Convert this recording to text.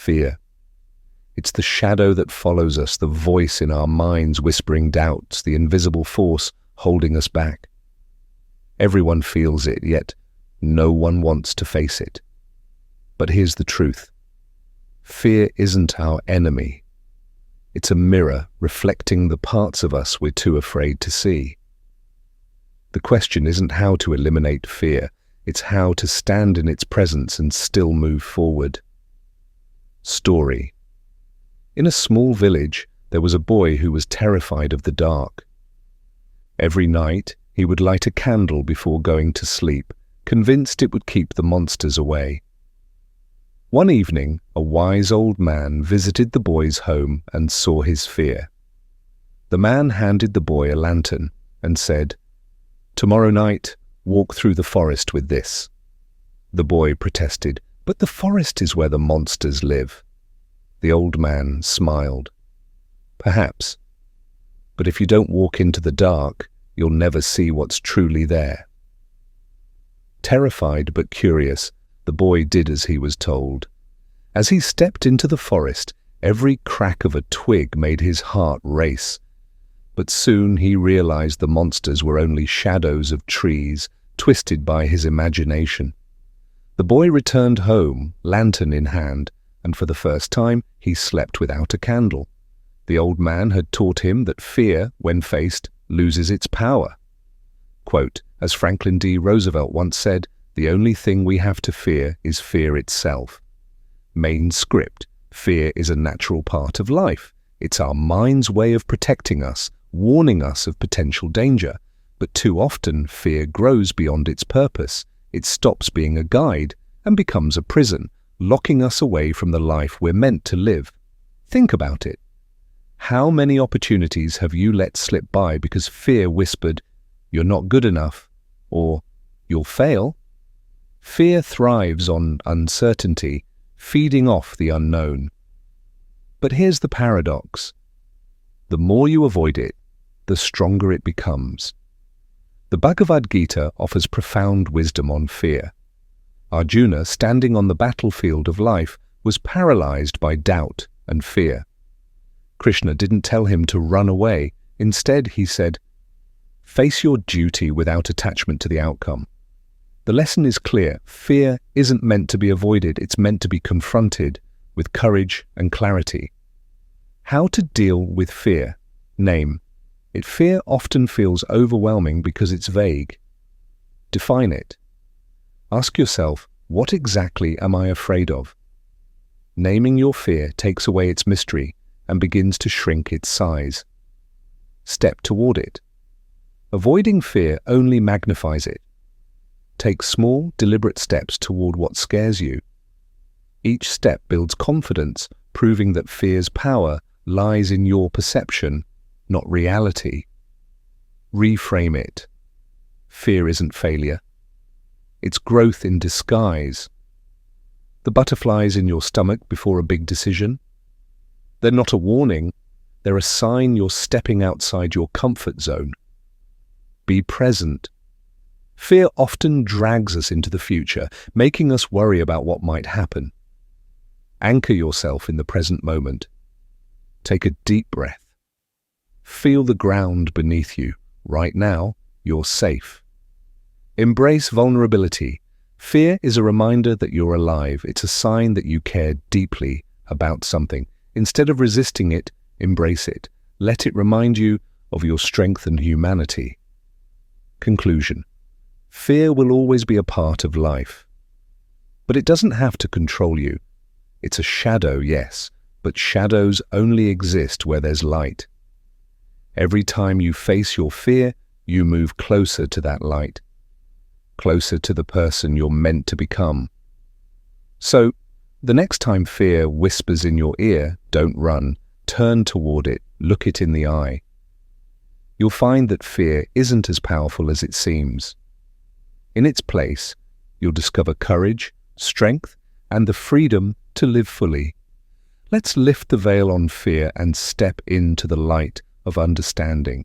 Fear. It's the shadow that follows us, the voice in our minds whispering doubts, the invisible force holding us back. Everyone feels it, yet no one wants to face it. But here's the truth. Fear isn't our enemy. It's a mirror reflecting the parts of us we're too afraid to see. The question isn't how to eliminate fear, it's how to stand in its presence and still move forward. Story. In a small village, there was a boy who was terrified of the dark. Every night, he would light a candle before going to sleep, convinced it would keep the monsters away. One evening, a wise old man visited the boy's home and saw his fear. The man handed the boy a lantern and said, "Tomorrow night, walk through the forest with this." The boy protested, "But the forest is where the monsters live." The old man smiled. "Perhaps. But if you don't walk into the dark, you'll never see what's truly there." Terrified but curious, the boy did as he was told. As he stepped into the forest, every crack of a twig made his heart race. But soon he realized the monsters were only shadows of trees, twisted by his imagination. The boy returned home, lantern in hand, and for the first time he slept without a candle. The old man had taught him that fear, when faced, loses its power. Quote, as Franklin D. Roosevelt once said, "The only thing we have to fear is fear itself." Main script. Fear is a natural part of life. It's our mind's way of protecting us, warning us of potential danger. But too often, fear grows beyond its purpose. It stops being a guide and becomes a prison, locking us away from the life we're meant to live. Think about it. How many opportunities have you let slip by because fear whispered, "You're not good enough," or "You'll fail"? Fear thrives on uncertainty, feeding off the unknown. But here's the paradox. The more you avoid it, the stronger it becomes. The Bhagavad Gita offers profound wisdom on fear. Arjuna, standing on the battlefield of life, was paralyzed by doubt and fear. Krishna didn't tell him to run away. Instead, he said, "Face your duty without attachment to the outcome." The lesson is clear. Fear isn't meant to be avoided. It's meant to be confronted with courage and clarity. How to deal with fear? Name. Fear often feels overwhelming because it's vague. Define it. Ask yourself, what exactly am I afraid of? Naming your fear takes away its mystery and begins to shrink its size. Step toward it. Avoiding fear only magnifies it. Take small, deliberate steps toward what scares you. Each step builds confidence, proving that fear's power lies in your perception, not reality. Reframe it. Fear isn't failure. It's growth in disguise. The butterflies in your stomach before a big decision? They're not a warning. They're a sign you're stepping outside your comfort zone. Be present. Fear often drags us into the future, making us worry about what might happen. Anchor yourself in the present moment. Take a deep breath. Feel the ground beneath you. Right now, you're safe. Embrace vulnerability. Fear is a reminder that you're alive. It's a sign that you care deeply about something. Instead of resisting it, embrace it. Let it remind you of your strength and humanity. Conclusion. Fear will always be a part of life. But it doesn't have to control you. It's a shadow, yes, but shadows only exist where there's light. Every time you face your fear, you move closer to that light, closer to the person you're meant to become. So, the next time fear whispers in your ear, don't run, turn toward it, look it in the eye. You'll find that fear isn't as powerful as it seems. In its place, you'll discover courage, strength, and the freedom to live fully. Let's lift the veil on fear and step into the light of understanding.